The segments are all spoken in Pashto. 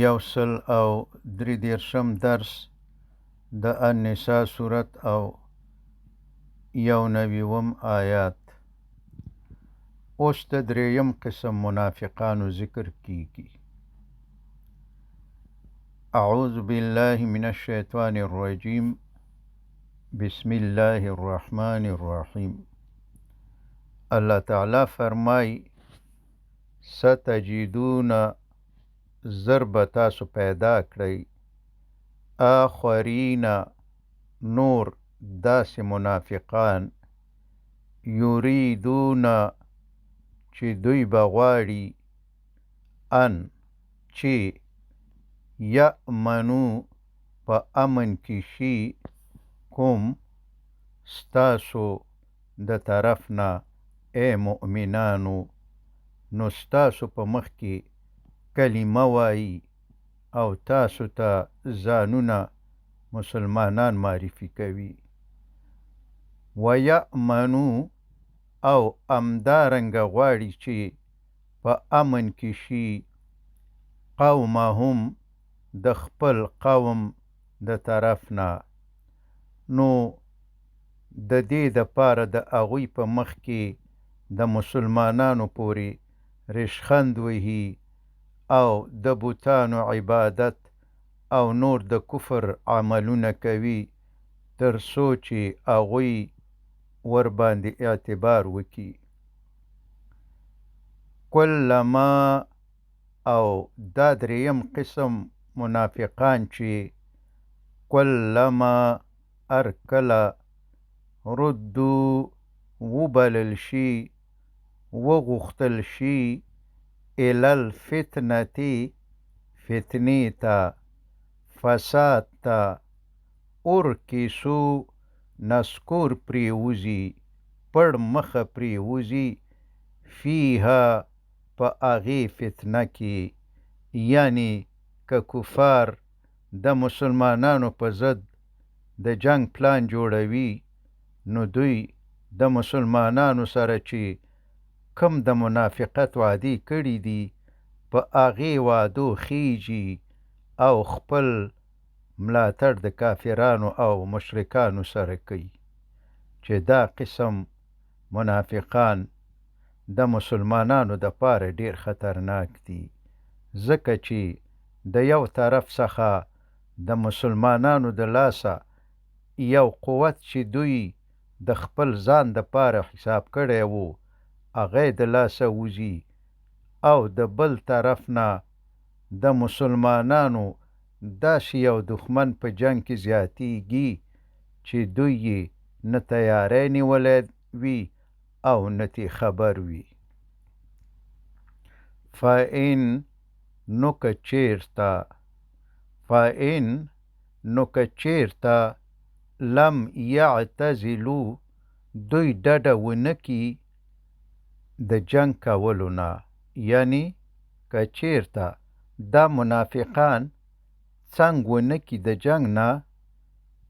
یوسل او درې دیرشم درس د النساء سورت او 91 آیات. اوس د دریم قسم منافقانو ذکر کیږي. اعوذ بالله من الشیطان الرجیم، بسم الله الرحمن الرحیم. الله تعالی فرمای ستجدون ضرب تاسو پیدا کړئ آخرین نور داسې منافقان یریدون چې دوی بغواړي ان چې یأمنو په امن کې شي کوم ستاسو د طرف نه ای مؤمنانو، نو ستاسو په مخ کې کلمه وایي او تاسو ته ځانونه مسلمانان معرفي کوي. ویأمنو او امدارنګه غواړي چې په امن کې شي قومهم د خپل قوم د طرف نه، نو د دې دپاره د هغوی په مخ کې د مسلمانانو پورې ریشخند وهي او د بوتانو عبادت او نور د کفر عملونه کوي تر څو چې هغوی ورباندې اعتبار وکړي. کلما او دا دریم قسم منافقان چې کلما ارکله ردو وبلل شي وغوښتل شي الال فتنتی فتنی تا فساد تا ارکسو نسکور پریوزی پړ مخه پریوزی فیها په هغې فتنه کې، یعنی که کفار د مسلمانانو په ضد د جنگ پلان جوړوي نو دوی د مسلمانانو سره چې کم د منافقت وعدې کړي دي په هغې وعدو خیږي او خپل ملاتړ د کافرانو او مشرکانو سره کوي، چې دا قسم منافقان د مسلمانانو دپاره ډیر خطرناک دي، ځکه چې د یو طرف څخه د مسلمانانو د لاسه یو قوت چې دوی د خپل ځان دپاره حساب کړی وو هغه د لاسه وځي، او د بل طرف نه د مسلمانانو داسې یو دښمن په جنگ کې زیاتیږي چې دوی یې نه تیاری نیولی وي او نه ترې خبر وي. فإن نو که چیرته لم یعتزلو دوی ډډه ونه کي د جنگ کولو نه، یعنی که چیرته دا منافقان څنګ ونه کي د جنگ نه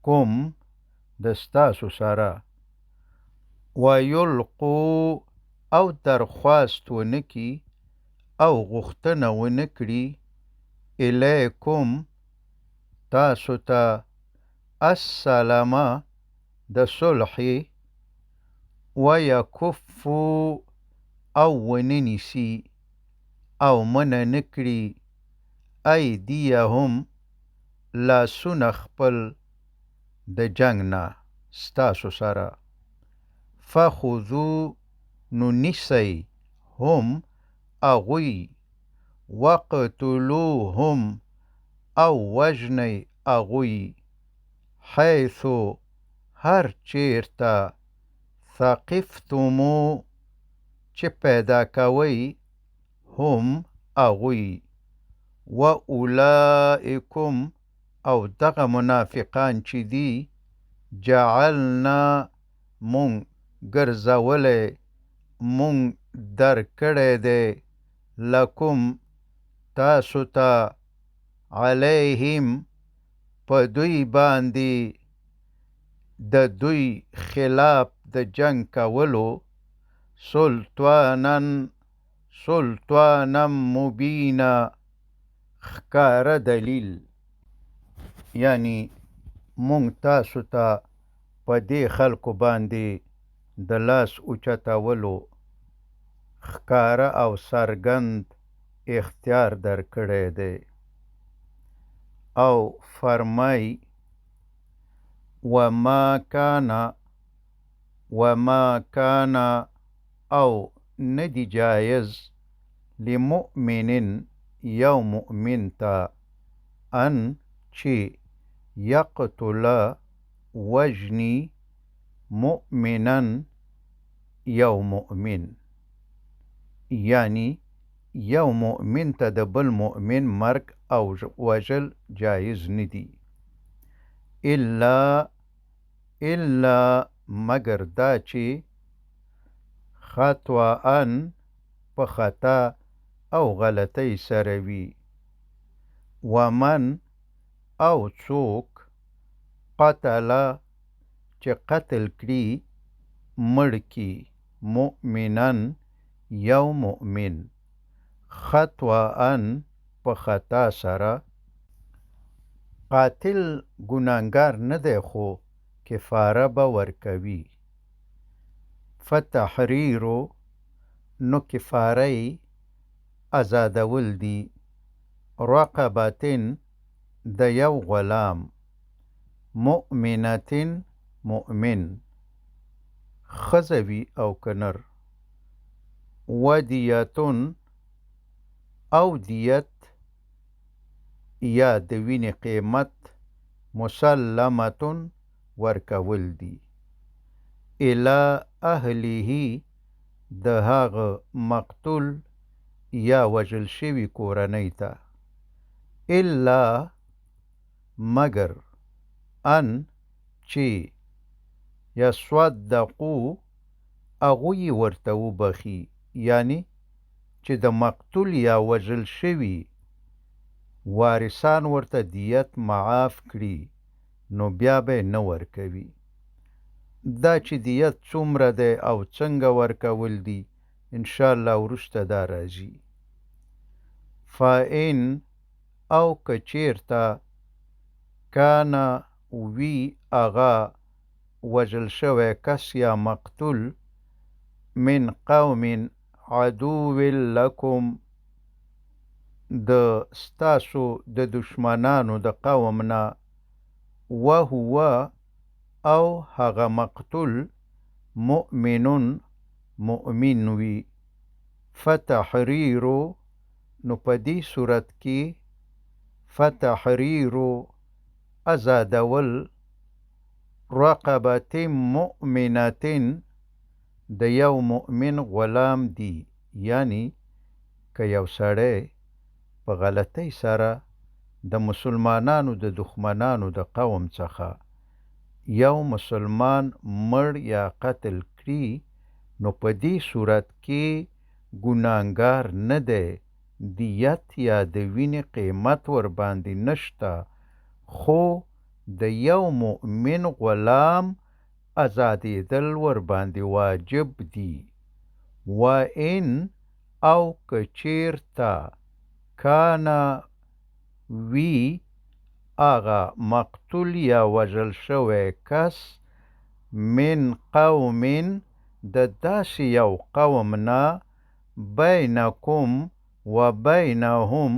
کوم د ستاسو سره، ویلقو او درخواست ونه کي او غوښتنه ونه کړي الیکم تاسو ته السلامه د صلحې، ویکفو او ونه نیسي او منع نه کړي ایدیهم لاسونه خپل د جنگ نه ستاسو سره، فخذو نو نیسئ هم هغوی، وقتلوهم او وژنئ هغوی، حیثو هر چیرته ثقفتمو چې پیدا کوئ هم هغوی، و اولئکم او دغه منافقان چې دي جعلنا مونږ ګرځولی مونږ درکړی دی لکم تاسو ته علیهم په دوی باندې د دوی خلاف د جنگ کولو سلطانا مبینا ښکاره دلیل یعنی مونږ تاسو ته په دې خلکو باندې د لاس اوچتولو ښکاره او څرګند اختیار درکړی دی او فرمای وما کان او ندی جایز لمؤمن یو مؤمن ته ان چې یقتل وجنی مؤمنا یو مؤمن یعنی یو مؤمن ته د بل مؤمن مرګ او وژل جایز ندی الا مگر دا چې خطأً په خطا او غلطۍ سره وي ومن او څوک قتل چې قتل کړي مړ کړي مؤمنا یو مؤمن خطأً په خطا سره قاتل ګناهګار نه دی خو کفاره به ورکوي فتحریرو نو کفاره ازادول دی رقبتن د یو غلام مؤمنتن مؤمن خزوی او کنر ودیتون او دیت یا د وینې قیمت مسلمتون ورکول دی الی اهله د هغه مقتول یا وژل شوي کورنۍ ته الا مگر ان چې یصدقو هغوی ورته وبخي یعنی چې د مقتول یا وژل شوي وارثان ورته دیت معاف کړي نو بیا به نه ورکوي دا چې دیت څومره دی او څنګه ورکول دي انشاءالله وروسته دا راځي فإن او که چیرته کان وی اغا وژل شوی کس یا مقتول من قوم عدو لکم د ستاسو د دشمنانو د قوم نه وهو او هغه مقتول مؤمنون مؤمن وي فتحریرو نو په دې صورت کې فتحریرو ازادول رقبت مؤمنتن د یو مؤمن غلام دی یعنی که یو سړی په غلطۍ سره د مسلمانانو د دښمنانو د قوم څخه یو مسلمان مړ یا قتل کړي نو په دې صورت کې ګناهګار نه دی دیت یا د وینې قیمت ورباندې نشته خو د یو مؤمن غلام ازادېدل ورباندې واجب دي وإن او که چیرته کانا وی آغا مقتول یا وژل شوی کس من قوم د داسې یو قوم نه بینکم و بینهم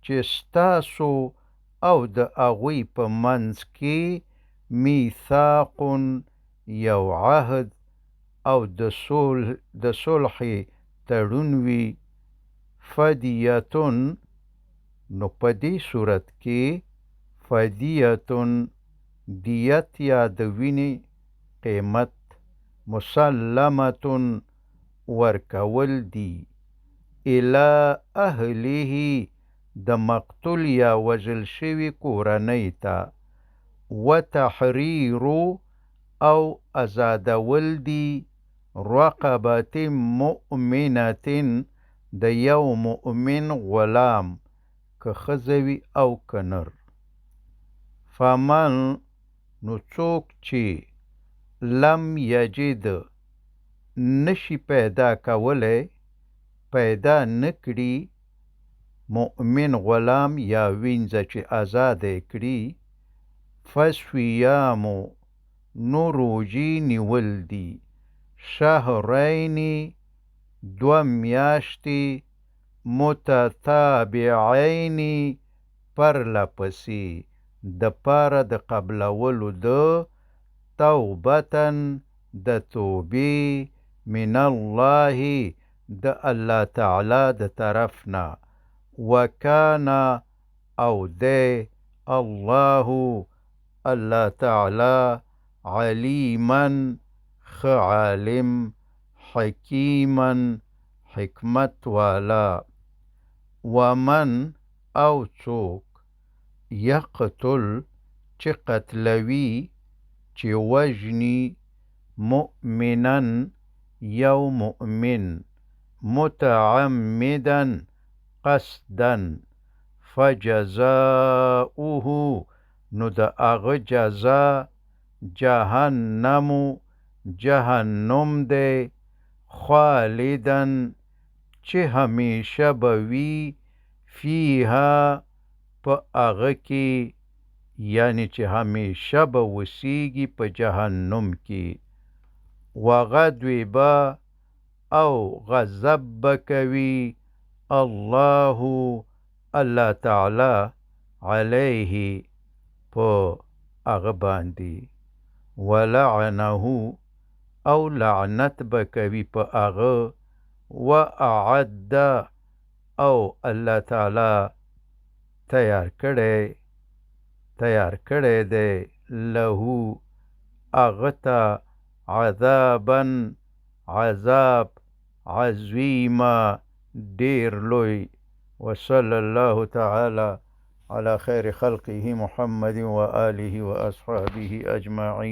چې ستاسو او د هغوی په منځ کې میثاق یو عهد او د صلح تړون وي فدیتون نو په دې صورت کې فدیتون دیت یا د وینې قیمت مسلمتون ورکول دی الی اهله د مقتول یا وژل شوي کورنۍ ته وتحریرو او ازادول دی رقبت مؤمنتن د یو مؤمن غلام که ښځه وي او که نر فمن نو څوک چې لم یجد نشي پیدا کولی پیدا نکړي مؤمن غلام یا وینځه چې آزاده کړي فصیامو نو روژې نیول دي شهرین 2 میاشتې متتابعین پرلپسې د پاره د قبلولو د توبتن د توبې من الله د الله تعالی د طرفنا وکانا او دی الله تعالی علیما عالم حکیما حکمت والا ومن او څوک یقتل چې قتلوي چې وژني مؤمنا یو مؤمن متعمدا قصدا فجزاؤه نو د هغه جزا جهنم دی خالدن چې همیشه به وي فیها په هغه کې یعنی چې همیشه به وسیږي په جهنم کې وغضب او غضب به کوي الله تعالی علیه په هغه باندې ولعنه او لعنت به کوي په هغه واعد او الله تعالی تیار کړی دی له هغه ته عذاب عظیما ډیر لوی وصلی الله تعالی على خير خلقه محمد وآله وأصحابه أجمعين